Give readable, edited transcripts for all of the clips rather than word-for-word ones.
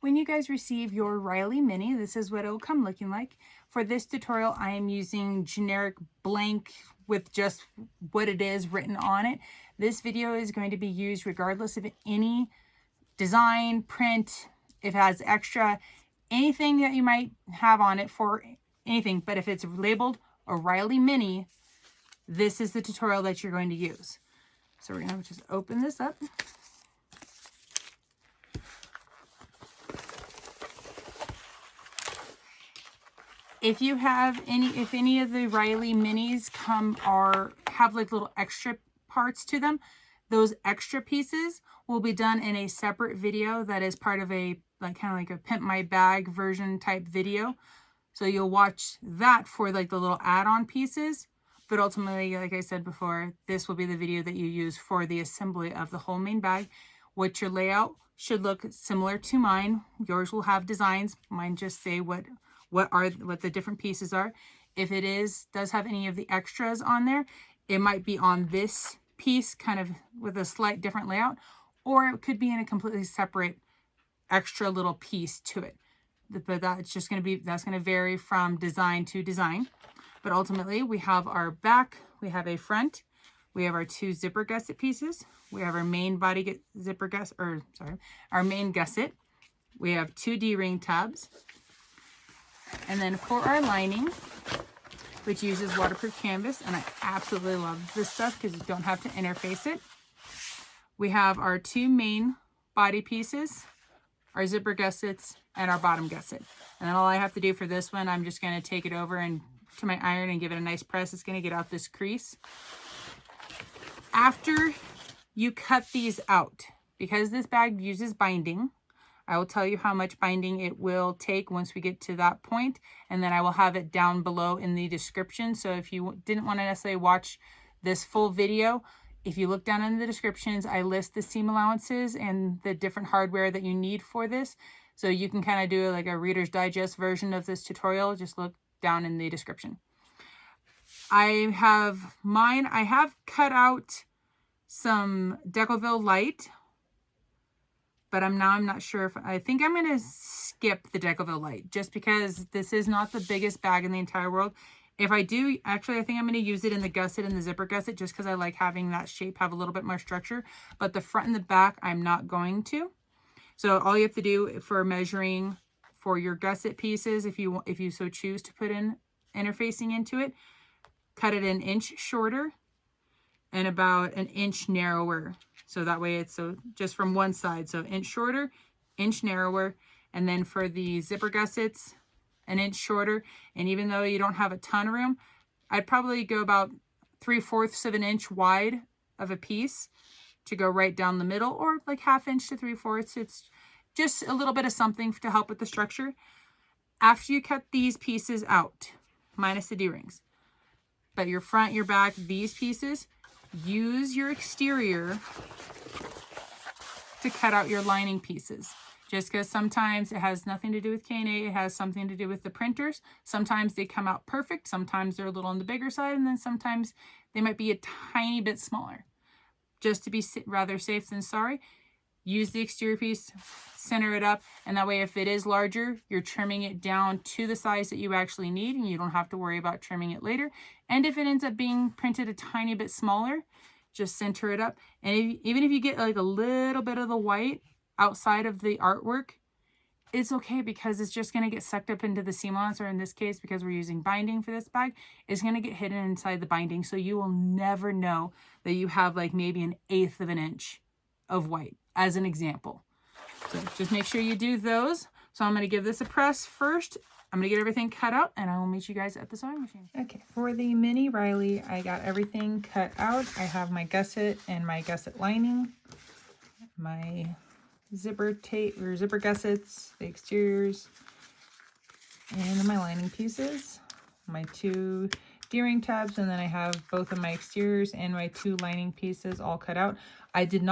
When you guys receive your Riley Mini, this is what it will come looking like. For this tutorial, I am using generic blank with just what it is written on it. This video is going to be used regardless of any design, print, if it has extra, anything that you might have on it for anything. But if it's labeled Riley Mini, this is the tutorial that you're going to use. So we're going to just open this up. If you have if any of the Riley Minis have like little extra parts to them, those extra pieces will be done in a separate video that is part of a kind of like a Pimp My Bag version type video. So you'll watch that for like the little add-on pieces, but ultimately, like I said before, this will be the video that you use for the assembly of the whole main bag. What your layout should look similar to mine. Yours will have designs. Mine just say what the different pieces are. If it does have any of the extras on there, it might be on this piece kind of with a slight different layout, or it could be in a completely separate extra little piece to it. But that's going to vary from design to design. But ultimately, we have our back, we have a front, we have our two zipper gusset pieces, we have our main body zipper gusset, our main gusset. We have two D-ring tabs. And then for our lining, which uses waterproof canvas, and I absolutely love this stuff because you don't have to interface it. We have our two main body pieces, our zipper gussets, and our bottom gusset. And then all I have to do for this one, I'm just going to take it over and to my iron and give it a nice press. It's going to get out this crease. After you cut these out, because this bag uses binding, I will tell you how much binding it will take once we get to that point, and then I will have it down below in the description. So if you didn't want to necessarily watch this full video, if you look down in the descriptions, I list the seam allowances and the different hardware that you need for this. So you can kind of do like a Reader's Digest version of this tutorial. Just look down in the description. I have cut out some Decoville Light, but I'm not sure I think I'm going to skip the Decoville Light just because this is not the biggest bag in the entire world. If I do, actually, I think I'm going to use it in the gusset and the zipper gusset just because I like having that shape have a little bit more structure. But the front and the back, I'm not going to. So all you have to do for measuring for your gusset pieces, if you so choose to put in interfacing into it, cut it an inch shorter and about an inch narrower. So that way it's just from one side. So inch shorter, inch narrower. And then for the zipper gussets, an inch shorter. And even though you don't have a ton of room, I'd probably go about 3/4 of an inch wide of a piece to go right down the middle, or like 1/2 inch to 3/4. It's just a little bit of something to help with the structure. After you cut these pieces out, minus the D-rings, but your front, your back, these pieces, use your exterior to cut out your lining pieces. Just because sometimes it has nothing to do with K&A, it has something to do with the printers. Sometimes they come out perfect, sometimes they're a little on the bigger side, and then sometimes they might be a tiny bit smaller. Just to be rather safe than sorry, use the exterior piece, center it up, and that way if it is larger, you're trimming it down to the size that you actually need, and you don't have to worry about trimming it later. And if it ends up being printed a tiny bit smaller, just center it up. And even if you get like a little bit of the white outside of the artwork, it's okay because it's just going to get sucked up into the seam allowance, or in this case, because we're using binding for this bag, it's going to get hidden inside the binding. So you will never know that you have like maybe an 1/8 of an inch of white, as an example. So just make sure you do those. So I'm going to give this a press first. I'm going to get everything cut out, and I will meet you guys at the sewing machine. Okay, for the mini Riley, I got everything cut out. I have my gusset and my gusset lining, my zipper tape or zipper gussets, the exteriors, and my lining pieces, my two D-ring tabs, and then I have both of my exteriors and my two lining pieces all cut out. I decided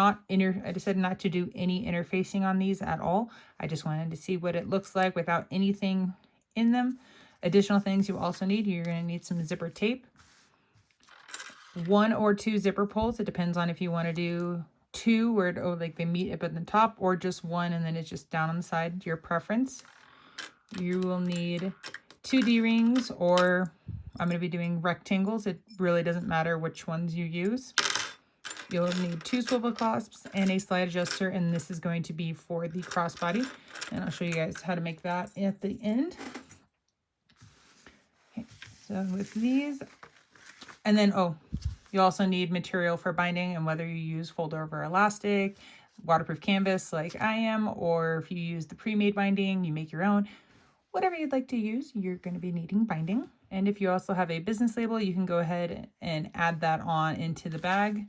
not to do any interfacing on these at all. I just wanted to see what it looks like without anything in them. Additional things you also need, you're going to need some zipper tape, 1 or 2 zipper pulls. It depends on if you want to do two where it, oh, like they meet up at the top, or just one and then it's just down on the side, your preference. You will need 2 D-rings, or I'm going to be doing rectangles. It really doesn't matter which ones you use. You'll need 2 swivel clasps and a slide adjuster, and this is going to be for the crossbody. And I'll show you guys how to make that at the end. Okay, so with these, and then, oh, you also need material for binding, and whether you use fold over elastic, waterproof canvas like I am, or if you use the pre-made binding, you make your own. Whatever you'd like to use, you're going to be needing binding. And if you also have a business label, you can go ahead and add that on into the bag.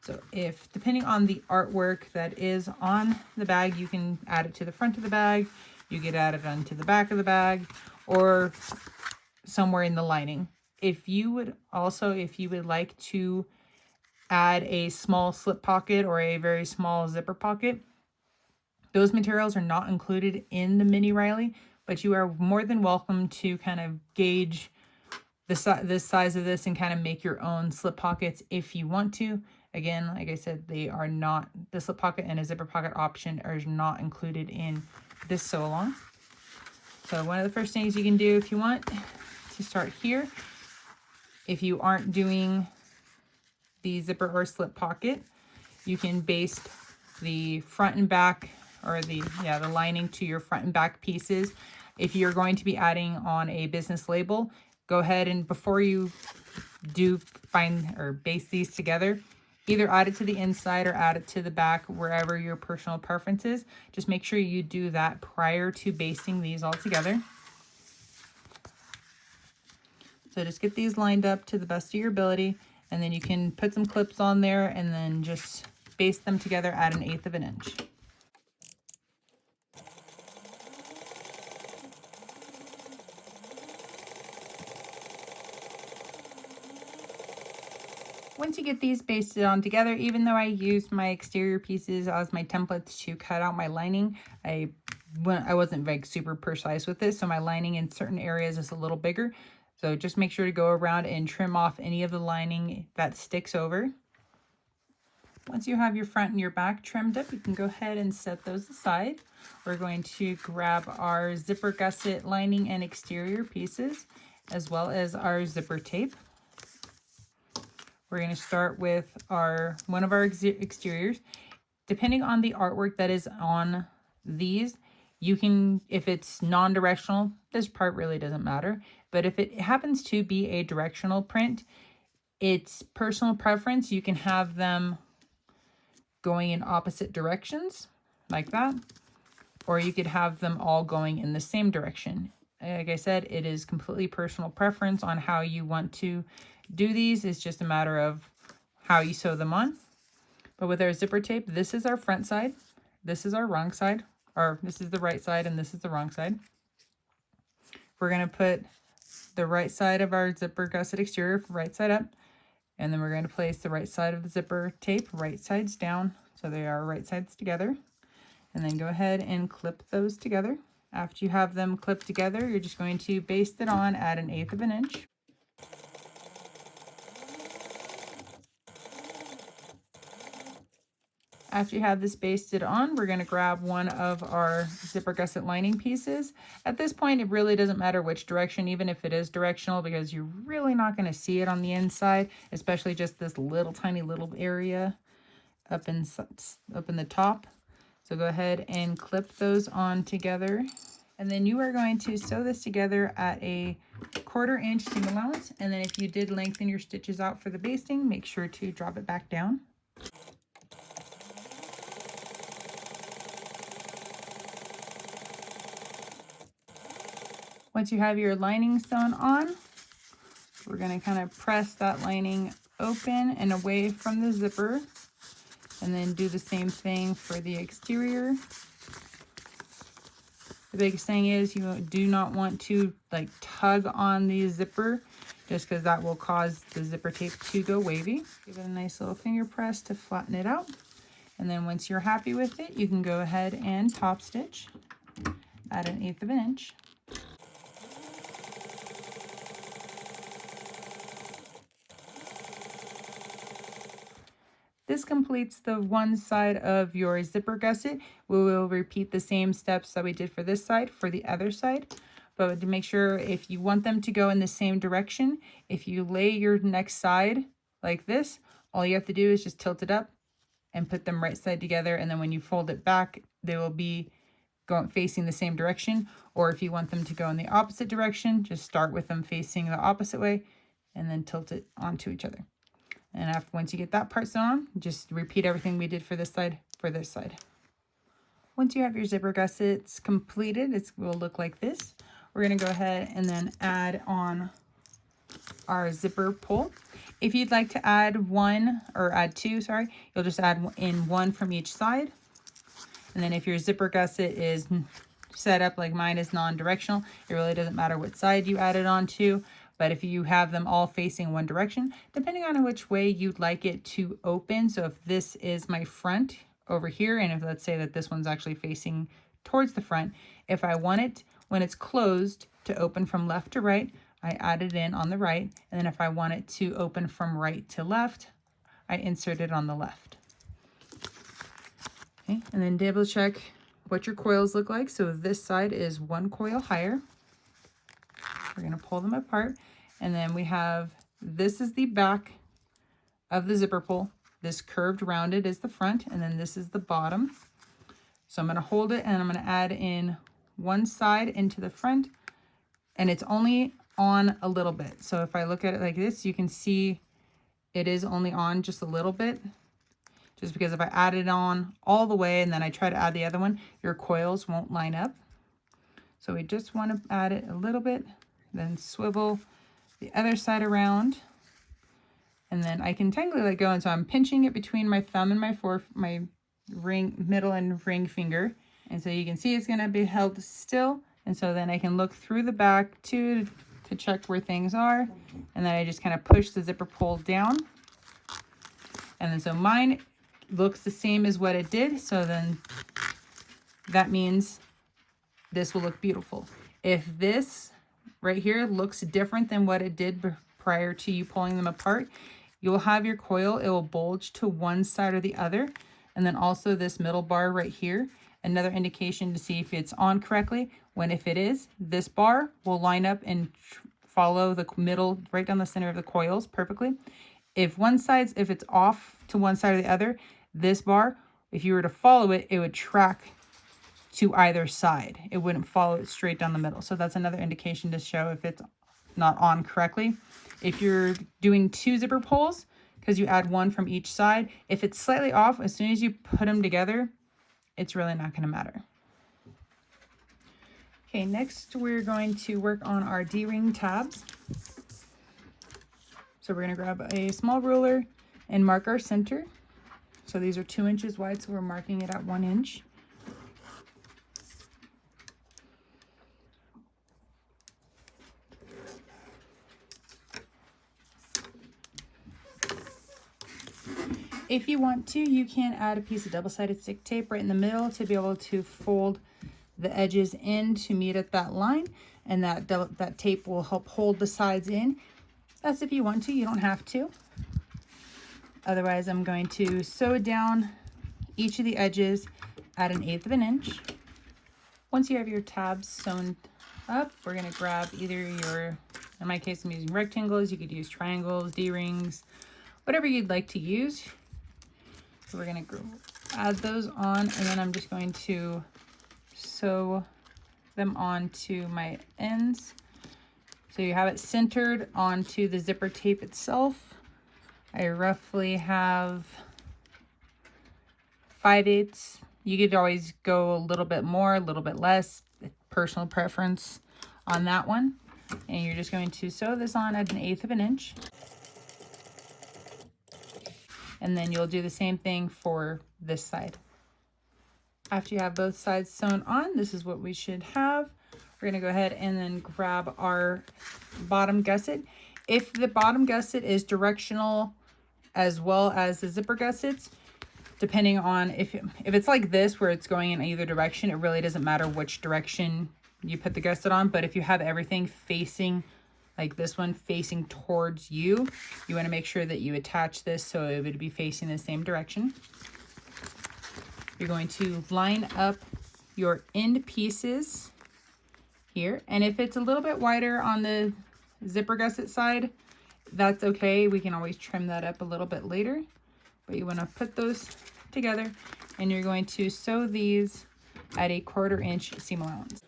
So if, depending on the artwork that is on the bag, you can add it to the front of the bag, you get added onto the back of the bag, or somewhere in the lining. If you would like to add a small slip pocket or a very small zipper pocket, those materials are not included in the mini Riley, but you are more than welcome to kind of gauge the size of this and kind of make your own slip pockets if you want to. Again, like I said, they are not, the slip pocket and a zipper pocket option are not included in this sew along. So one of the first things you can do if you want to start here, if you aren't doing the zipper or slip pocket, you can baste the front and back, or the lining to your front and back pieces. If you're going to be adding on a business label, go ahead and before you do bind or baste these together, either add it to the inside or add it to the back, wherever your personal preference is. Just make sure you do that prior to basting these all together. So just get these lined up to the best of your ability, and then you can put some clips on there and then just baste them together at 1/8 of an inch. Once you get these basted on together, even though I used my exterior pieces as my templates to cut out my lining, I wasn't like super precise with this, so my lining in certain areas is a little bigger. So just make sure to go around and trim off any of the lining that sticks over. Once you have your front and your back trimmed up, you can go ahead and set those aside. We're going to grab our zipper gusset lining and exterior pieces, as well as our zipper tape. We're going to start with one of our exteriors. Depending on the artwork that is on these, you can, if it's non-directional, this part really doesn't matter. But if it happens to be a directional print, it's personal preference. You can have them going in opposite directions like that, or you could have them all going in the same direction. Like I said, it is completely personal preference on how you want to do these. It's just a matter of how you sew them on. But with our zipper tape, this is our front side, this is our wrong side, or this is the right side and this is the wrong side. We're going to put the right side of our zipper gusset exterior right side up, and then we're going to place the right side of the zipper tape right sides down, so they are right sides together, and then go ahead and clip those together. After you have them clipped together, you're just going to baste it on at 1/8 of an inch. After you have this basted on, we're going to grab one of our zipper gusset lining pieces. At this point, it really doesn't matter which direction, even if it is directional, because you're really not going to see it on the inside, especially just this little tiny little area up in the top. So go ahead and clip those on together. And then you are going to sew this together at a 1/4 inch seam allowance. And then if you did lengthen your stitches out for the basting, make sure to drop it back down. Once you have your lining sewn on, we're going to kind of press that lining open and away from the zipper, and then do the same thing for the exterior. The biggest thing is you do not want to like tug on the zipper, just because that will cause the zipper tape to go wavy. Give it a nice little finger press to flatten it out. And then once you're happy with it, you can go ahead and top stitch at 1/8 of an inch. This completes the one side of your zipper gusset. We will repeat the same steps that we did for this side for the other side. But to make sure, if you want them to go in the same direction, if you lay your next side like this, all you have to do is just tilt it up and put them right side together. And then when you fold it back, they will be going facing the same direction. Or if you want them to go in the opposite direction, just start with them facing the opposite way and then tilt it onto each other. And after, once you get that part sewn on, just repeat everything we did for this side for this side. Once you have your zipper gussets completed, it will look like this. We're going to go ahead and then add on our zipper pull. If you'd like to add one or add two, sorry, you'll just add in one from each side. And then if your zipper gusset is set up like mine is non-directional, it really doesn't matter what side you add it onto. But if you have them all facing one direction, depending on which way you'd like it to open. So if this is my front over here, and if let's say that this one's actually facing towards the front, if I want it when it's closed to open from left to right, I add it in on the right. And then if I want it to open from right to left, I insert it on the left. Okay, and then double check what your coils look like. So this side is one coil higher. We're going to pull them apart. And then we have, this is the back of the zipper pull. This curved rounded is the front, and then this is the bottom. So I'm going to hold it and I'm going to add in one side into the front, and it's only on a little bit. So if I look at it like this, you can see it is only on just a little bit. Just because if I add it on all the way and then I try to add the other one, your coils won't line up. So we just want to add it a little bit, then swivel the other side around, and then I can technically let go. And so I'm pinching it between my thumb and my middle and ring finger. And so you can see it's going to be held still. And so then I can look through the back to check where things are. And then I just kind of push the zipper pull down. And then so mine looks the same as what it did. So then that means this will look beautiful. If this right here looks different than what it did prior to you pulling them apart, you'll have your coil, it will bulge to one side or the other. And then also this middle bar right here, another indication to see if it's on correctly. When if it is, this bar will line up and follow the middle right down the center of the coils perfectly. If it's off to one side or the other, this bar, if you were to follow it, it would track to either side. It wouldn't follow it straight down the middle. So that's another indication to show if it's not on correctly. If you're doing two zipper pulls, because you add one from each side, if it's slightly off, as soon as you put them together, it's really not going to matter. Okay, next we're going to work on our D-ring tabs. So we're going to grab a small ruler and mark our center. So these are 2 inches wide, so we're marking it at 1 inch. If you want to, you can add a piece of double-sided stick tape right in the middle to be able to fold the edges in to meet at that line, and that tape will help hold the sides in. That's if you want to, you don't have to. Otherwise, I'm going to sew down each of the edges at 1/8 of an inch. Once you have your tabs sewn up, we're going to grab either your, in my case I'm using rectangles, you could use triangles, D-rings, whatever you'd like to use. So we're going to add those on, and then I'm just going to sew them onto my ends. So you have it centered onto the zipper tape itself. I roughly have 5/8. You could always go a little bit more, a little bit less, personal preference on that one. And you're just going to sew this on at 1/8 of an inch. And then you'll do the same thing for this side. After you have both sides sewn on, this is what we should have. We're going to go ahead and then grab our bottom gusset. If the bottom gusset is directional as well as the zipper gussets, depending on if it's like this where it's going in either direction, it really doesn't matter which direction you put the gusset on. But if you have everything facing like this one facing towards you. You want to make sure that you attach this so it would be facing the same direction. You're going to line up your end pieces here. And if it's a little bit wider on the zipper gusset side, that's okay. We can always trim that up a little bit later. But you want to put those together, and you're going to sew these at a 1/4 inch seam allowance.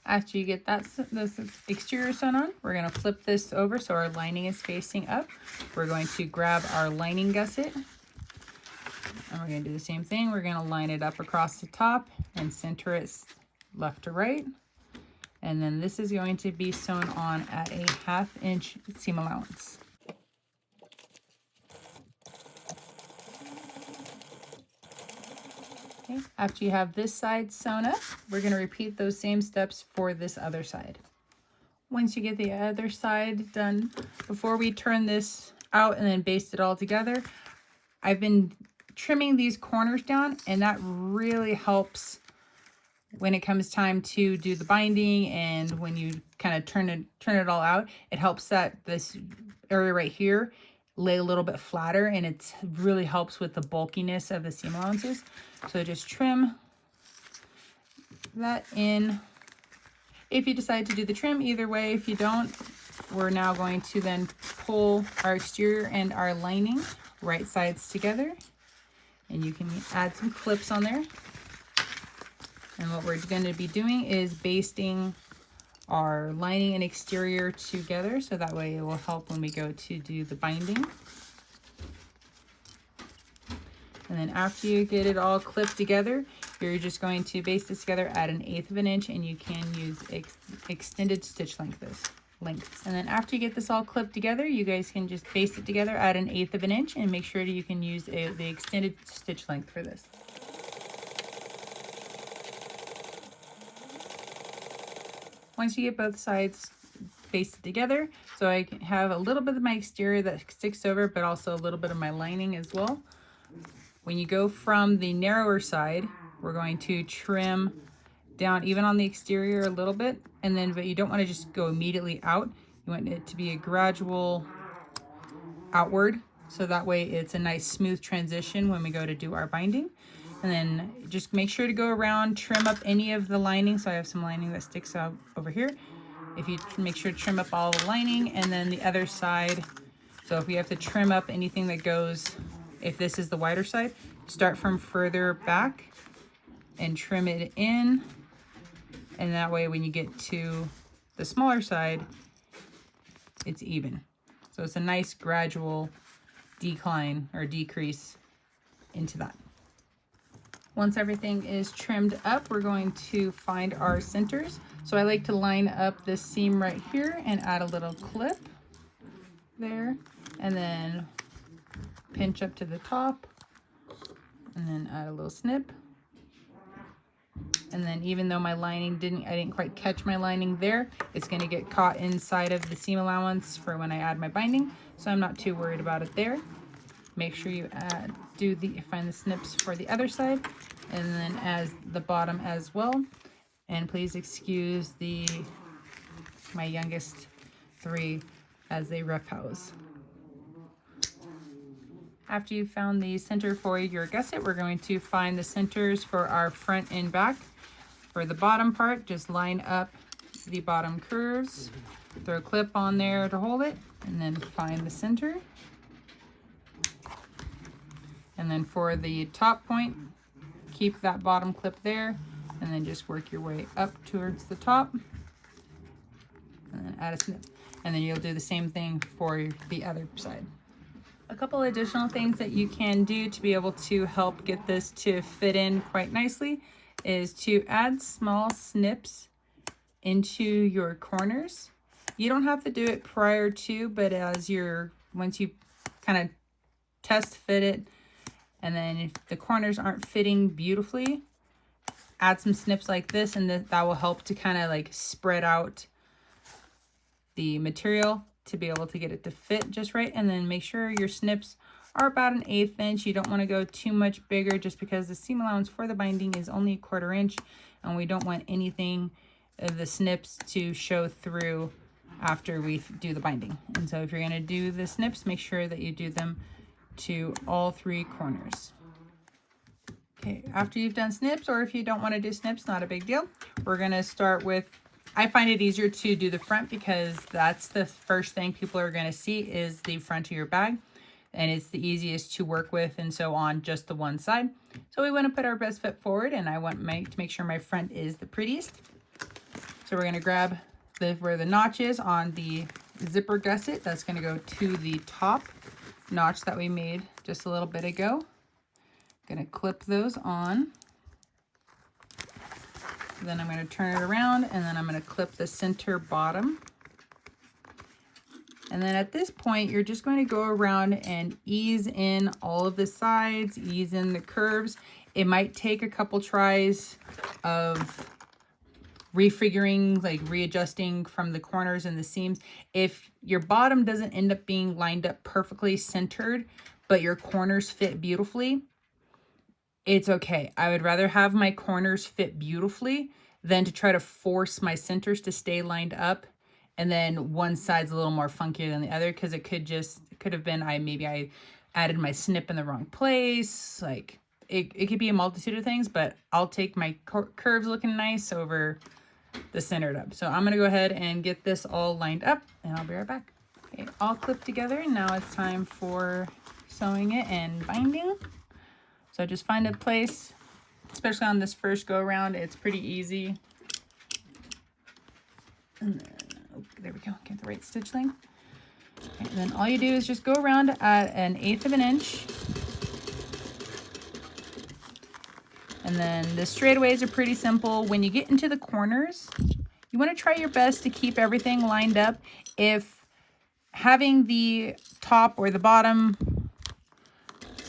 After you get this exterior sewn on, we're going to flip this over so our lining is facing up. We're going to grab our lining gusset, and we're going to do the same thing. We're going to line it up across the top and center it left to right. And then this is going to be sewn on at a 1/2 inch seam allowance. Okay. After you have this side sewn up, we're going to repeat those same steps for this other side. Once you get the other side done, before we turn this out and then baste it all together, I've been trimming these corners down, and that really helps when it comes time to do the binding, and when you kind of turn it all out. It helps that this area right here lay a little bit flatter, and it really helps with the bulkiness of the seam allowances. So just trim that in. If you decide to do the trim, either way. If you don't, we're now going to then pull our exterior and our lining right sides together, and you can add some clips on there. And what we're going to be doing is basting our lining and exterior together, so that way it will help when we go to do the binding. And then after you get it all clipped together, you're just going to baste this together at an 1/8 of an inch, and you can use extended stitch lengths. And then after you get this all clipped together, you guys can just baste it together at an 1/8 of an inch, and make sure that you can use the extended stitch length for this. Once you get both sides basted together, so I have a little bit of my exterior that sticks over, but also a little bit of my lining as well. When you go from the narrower side, we're going to trim down even on the exterior a little bit, and then, but you don't want to just go immediately out. You want it to be a gradual outward, so that way it's a nice smooth transition when we go to do our binding. And then just make sure to go around, trim up any of the lining. So I have some lining that sticks out over here. If you make sure to trim up all the lining, and then the other side. So if we have to trim up anything that goes, if this is the wider side, start from further back and trim it in. And that way when you get to the smaller side, it's even. So it's a nice gradual decline or decrease into that. Once everything is trimmed up, we're going to find our centers. So I like to line up this seam right here and add a little clip there, and then pinch up to the top, and then add a little snip. And then even though my lining I didn't quite catch my lining there, it's going to get caught inside of the seam allowance for when I add my binding, so I'm not too worried about it there. Make sure you find the snips for the other side, and then as the bottom as well. And please excuse my youngest 3 as they roughhouse. After you've found the center for your gusset, we're going to find the centers for our front and back. For the bottom part, just line up the bottom curves, throw a clip on there to hold it, and then find the center. And then for the top point, keep that bottom clip there, and then just work your way up towards the top, and then add a snip. And then you'll do the same thing for the other side. A couple additional things that you can do to be able to help get this to fit in quite nicely is to add small snips into your corners. You don't have to do it prior to, but once you kind of test fit it, and then if the corners aren't fitting beautifully, add some snips like this, and that will help to kind of like spread out the material to be able to get it to fit just right. And then make sure your snips are about an 1/8 inch. You don't want to go too much bigger just because the seam allowance for the binding is only 1/4 inch, and we don't want anything of the snips to show through after we do the binding. And so if you're going to do the snips, make sure that you do them to all 3 corners. Okay, after you've done snips, or if you don't want to do snips, not a big deal. We're going to start with, I find it easier to do the front because that's the first thing people are going to see is the front of your bag. And it's the easiest to work with, and so on just the one side. So we want to put our best foot forward, and I want to make sure my front is the prettiest. So we're going to grab where the notch is on the zipper gusset. That's going to go to the top notch that we made just a little bit ago. Going to clip those on. Then I'm going to turn it around, and then I'm going to clip the center bottom. And then at this point, you're just going to go around and ease in all of the sides, ease in the curves. It might take a couple tries of refiguring, like readjusting from the corners and the seams. If your bottom doesn't end up being lined up perfectly centered, but your corners fit beautifully, it's okay. I would rather have my corners fit beautifully than to try to force my centers to stay lined up. And then one side's a little more funkier than the other because it could have been maybe I added my snip in the wrong place. Like it could be a multitude of things, but I'll take my curves looking nice over the centered up. So I'm going to go ahead and get this all lined up, and I'll be right back. Okay, all clipped together, and now it's time for sewing it and binding. So just find a place, especially on this first go around, it's pretty easy. And then, oh, there we go, get the right stitch length. Okay, and then all you do is just go around at an 1/8 of an inch. And then the straightaways are pretty simple. When you get into the corners, you want to try your best to keep everything lined up. If having the top or the bottom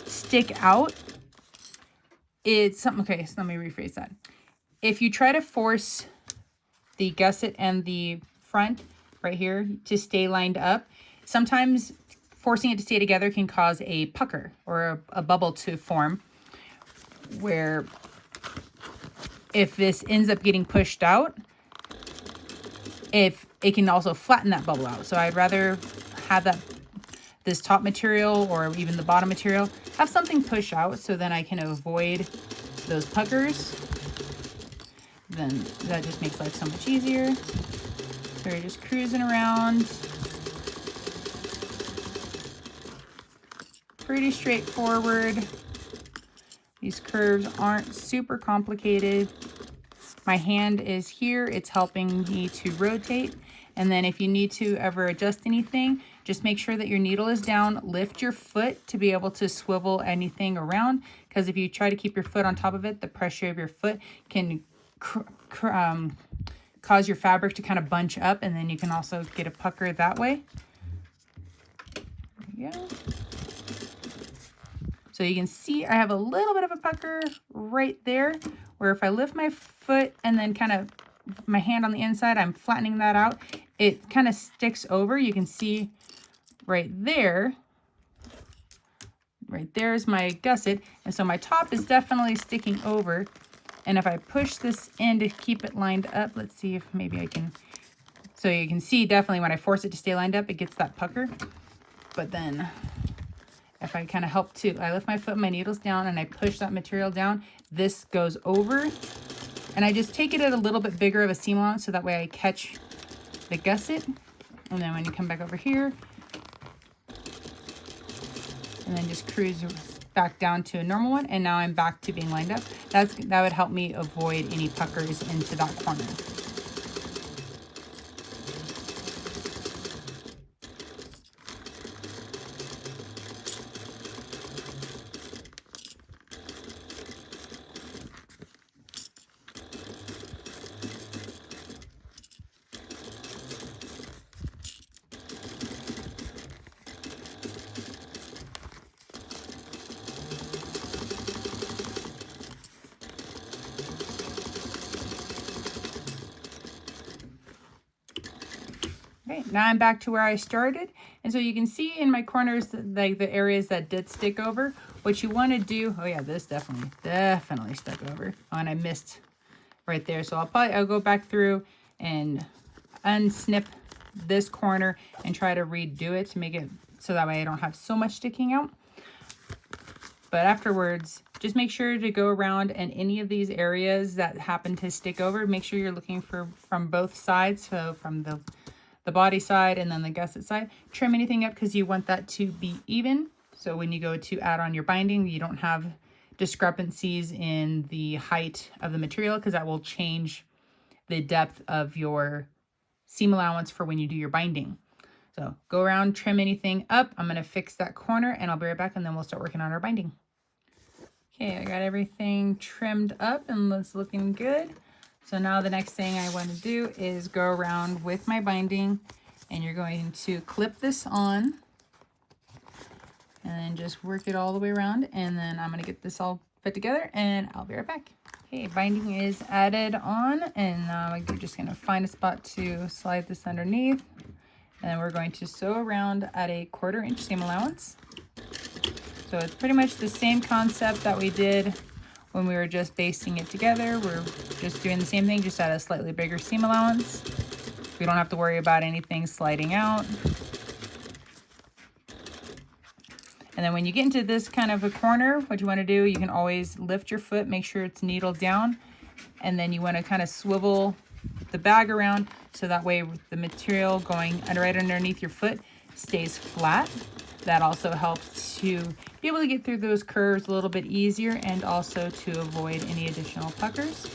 stick out, it's something, okay, so let me rephrase that. If you try to force the gusset and the front right here to stay lined up, sometimes forcing it to stay together can cause a pucker or a bubble to form, where if this ends up getting pushed out, if it can also flatten that bubble out. So I'd rather have this top material or even the bottom material have something push out, so then I can avoid those puckers. Then that just makes life so much easier. So you're just cruising around. Pretty straightforward. These curves aren't super complicated. My hand is here. It's helping me to rotate. And then if you need to ever adjust anything, just make sure that your needle is down. Lift your foot to be able to swivel anything around. Because if you try to keep your foot on top of it, the pressure of your foot can cause your fabric to kind of bunch up. And then you can also get a pucker that way. There we go. So you can see I have a little bit of a pucker right there, where if I lift my foot and then kind of my hand on the inside, I'm flattening that out, it kind of sticks over. You can see right there is my gusset. And so my top is definitely sticking over. And if I push this in to keep it lined up, let's see if maybe I can. So you can see definitely when I force it to stay lined up, it gets that pucker. But then if I kind of I lift my foot, my needle's down, and I push that material down, this goes over. And I just take it at a little bit bigger of a seam allowance so that way I catch the gusset. And then when you come back over here, and then just cruise back down to a normal one, and now I'm back to being lined up. That would help me avoid any puckers into that corner. Okay, now I'm back to where I started. And so you can see in my corners, like the areas that did stick over, what you want to do, oh yeah, this definitely stuck over. Oh, and I missed right there. So I'll go back through and unsnip this corner and try to redo it to make it so that way I don't have so much sticking out. But afterwards, just make sure to go around and any of these areas that happen to stick over, make sure you're looking for from both sides. So from the body side and then the gusset side, trim anything up because you want that to be even. So when you go to add on your binding, you don't have discrepancies in the height of the material, because that will change the depth of your seam allowance for when you do your binding. So go around, trim anything up. I'm going to fix that corner and I'll be right back, and then we'll start working on our binding. Okay, I got everything trimmed up and it's looking good. So now the next thing I want to do is go around with my binding, and you're going to clip this on and then just work it all the way around, and then I'm going to get this all put together and I'll be right back. Okay, binding is added on, and now I'm just going to find a spot to slide this underneath, and then we're going to sew around at a 1/4 inch seam allowance. So it's pretty much the same concept that we did when we were just basting it together. We're just doing the same thing, just at a slightly bigger seam allowance. We don't have to worry about anything sliding out. And then when you get into this kind of a corner, what you want to do, you can always lift your foot, make sure it's needle down, and then you want to kind of swivel the bag around so that way the material going right underneath your foot stays flat. That also helps to be able to get through those curves a little bit easier, and also to avoid any additional puckers.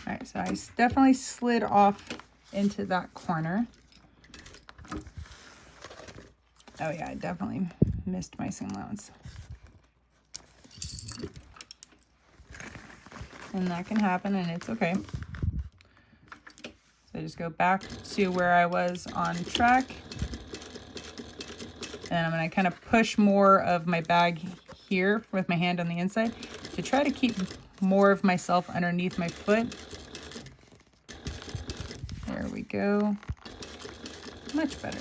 All right, so I definitely slid off into that corner. Oh yeah, I definitely missed my seam allowance. And that can happen, and it's okay. So just go back to where I was on track. And I'm going to kind of push more of my bag here with my hand on the inside to try to keep more of myself underneath my foot. There we go. Much better.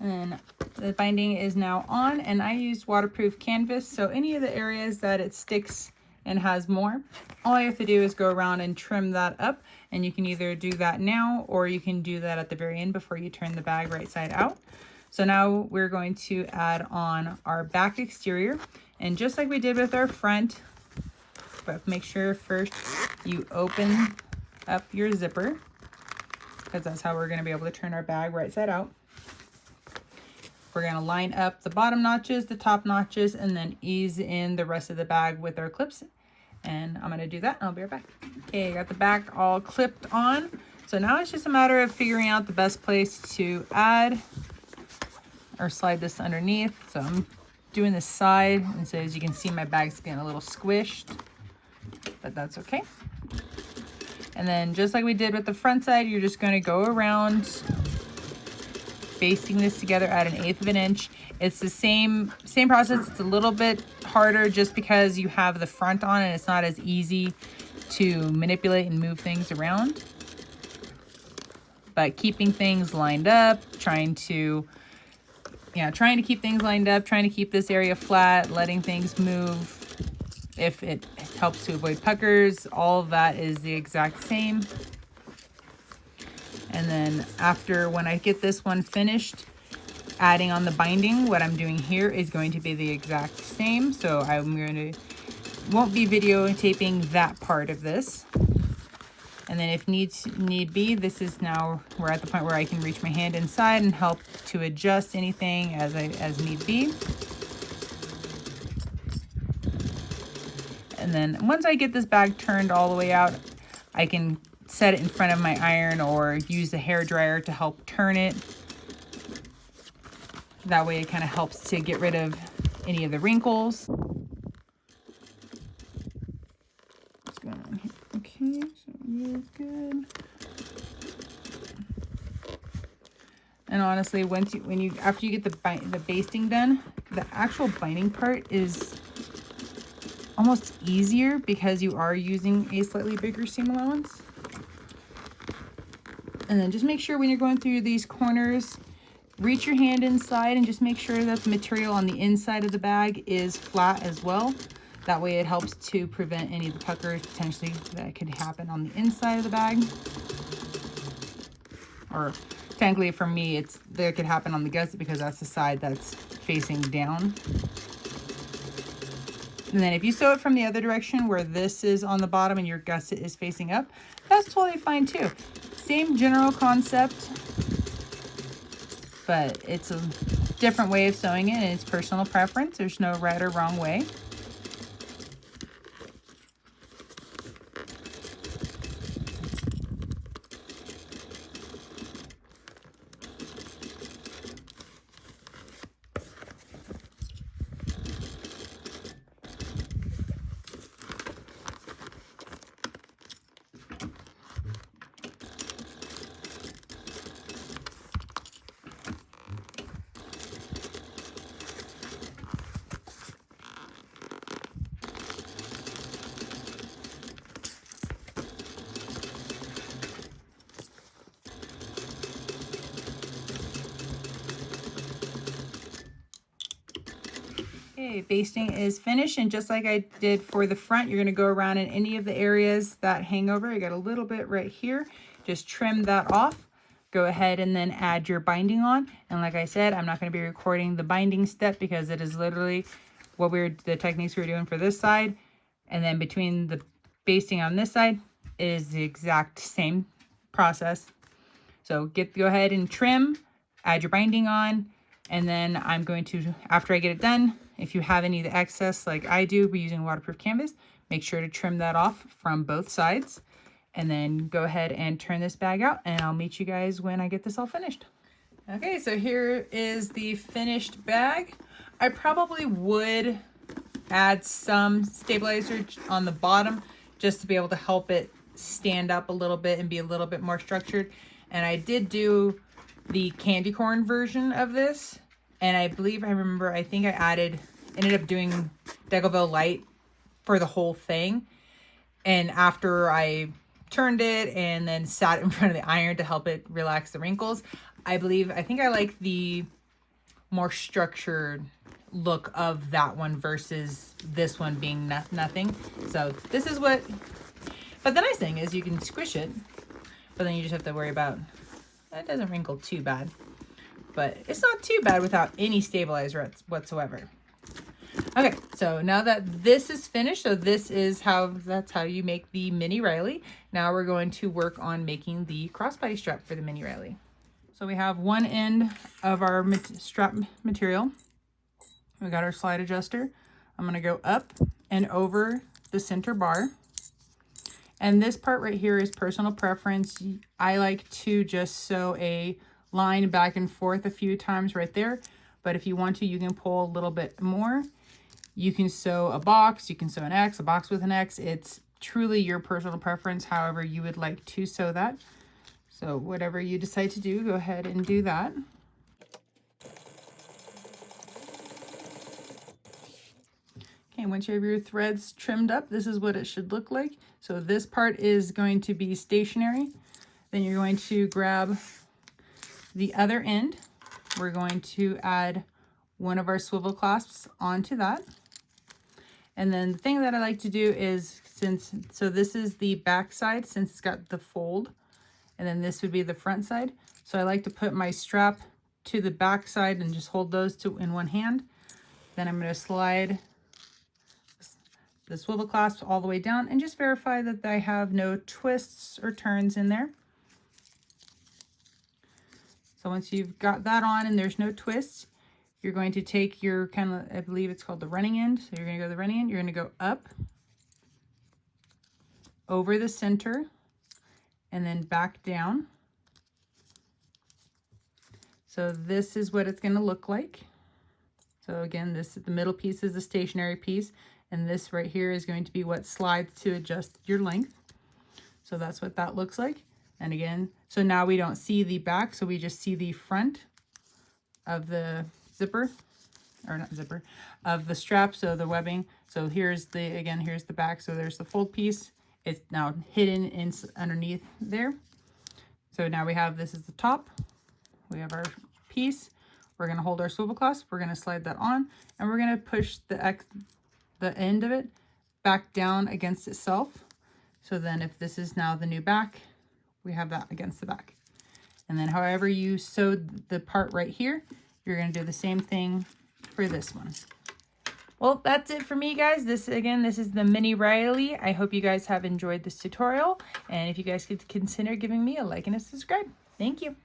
And the binding is now on, and I used waterproof canvas, so any of the areas that it sticks and has more, all I have to do is go around and trim that up, and you can either do that now or you can do that at the very end before you turn the bag right side out. So now we're going to add on our back exterior, and just like we did with our front, but make sure first you open up your zipper, because that's how we're going to be able to turn our bag right side out. We're going to line up the bottom notches, the top notches, and then ease in the rest of the bag with our clips. And I'm going to do that, and I'll be right back. Okay, I got the back all clipped on. So now it's just a matter of figuring out the best place to add or slide this underneath. So I'm doing this side, and so as you can see, my bag's getting a little squished, but that's okay. And then just like we did with the front side, you're just going to go around basting this together at 1/8 of an inch. It's the same process. It's a little bit harder just because you have the front on and it's not as easy to manipulate and move things around. but keeping things lined up, trying to keep things lined up, trying to keep this area flat, letting things move. If it helps to avoid puckers, all of that is the exact same. And then after, when I get this one finished, adding on the binding, what I'm doing here is going to be the exact same. So won't be videotaping that part of this. And then if need be, this is now, we're at the point where I can reach my hand inside and help to adjust anything as need be. And then once I get this bag turned all the way out, I can set it in front of my iron or use the hair dryer to help turn it. That way it kind of helps to get rid of any of the wrinkles. What's going on here? Okay, so it's good. And honestly, after you get the basting done, the actual binding part is almost easier because you are using a slightly bigger seam allowance. And then just make sure when you're going through these corners, reach your hand inside and just make sure that the material on the inside of the bag is flat as well. That way it helps to prevent any of the puckers potentially that could happen on the inside of the bag. Or technically for me, that could happen on the gusset because that's the side that's facing down. And then if you sew it from the other direction where this is on the bottom and your gusset is facing up, that's totally fine too. Same general concept, but it's a different way of sewing it and it's personal preference. There's no right or wrong way. Okay, basting is finished, and just like I did for the front, you're going to go around in any of the areas that hang over. I got a little bit right here. Just trim that off. Go ahead and then add your binding on. And like I said, I'm not going to be recording the binding step because it is literally the techniques we're doing for this side. And then between the basting on this side is the exact same process. So go ahead and trim, add your binding on, and then I'm going to, after I get it done, if you have any of the excess like I do, we're using waterproof canvas, make sure to trim that off from both sides. And then go ahead and turn this bag out, and I'll meet you guys when I get this all finished. Okay, so here is the finished bag. I probably would add some stabilizer on the bottom just to be able to help it stand up a little bit and be a little bit more structured. And I did do the candy corn version of this, and I think I ended up doing Decauville Light for the whole thing. And after I turned it and then sat in front of the iron to help it relax the wrinkles, I think I like the more structured look of that one versus this one being nothing. So this is but the nice thing is you can squish it, but then you just have to worry about, it doesn't wrinkle too bad, but it's not too bad without any stabilizer whatsoever. Okay, so now that this is finished, so that's how you make the mini Riley. Now we're going to work on making the crossbody strap for the mini Riley. So we have one end of our strap material. We got our slide adjuster. I'm going to go up and over the center bar. And this part right here is personal preference. I like to just sew a line back and forth a few times right there. But if you want to, you can pull a little bit more. You can sew a box, you can sew an X, a box with an X. It's truly your personal preference, however you would like to sew that. So whatever you decide to do, go ahead and do that. Okay, once you have your threads trimmed up, this is what it should look like. So this part is going to be stationary. Then you're going to grab the other end. We're going to add one of our swivel clasps onto that. And then the thing that I like to do is, so this is the back side, since it's got the fold, and then this would be the front side. So I like to put my strap to the back side and just hold those two in one hand. Then I'm going to slide the swivel clasp all the way down and just verify that I have no twists or turns in there. So once you've got that on and there's no twists, you're going to take your kind of, I believe it's called the running end. So you're going to go to the running end. You're going to go up, over the center, and then back down. So this is what it's going to look like. So again, the middle piece is the stationary piece, and this right here is going to be what slides to adjust your length. So that's what that looks like. And again, so now we don't see the back, so we just see the front of the zipper, or not zipper, of the strap, so the webbing. So here's here's the back, so there's the fold piece. It's now hidden underneath there. So now we have, this is the top. We have our piece. We're going to hold our swivel clasp. We're going to slide that on, and we're going to push the end of it back down against itself. So then if this is now the new back, we have that against the back. And then however you sewed the part right here, you're going to do the same thing for this one. Well, that's it for me, guys. This is the Mini Riley. I hope you guys have enjoyed this tutorial. And if you guys could consider giving me a like and a subscribe. Thank you.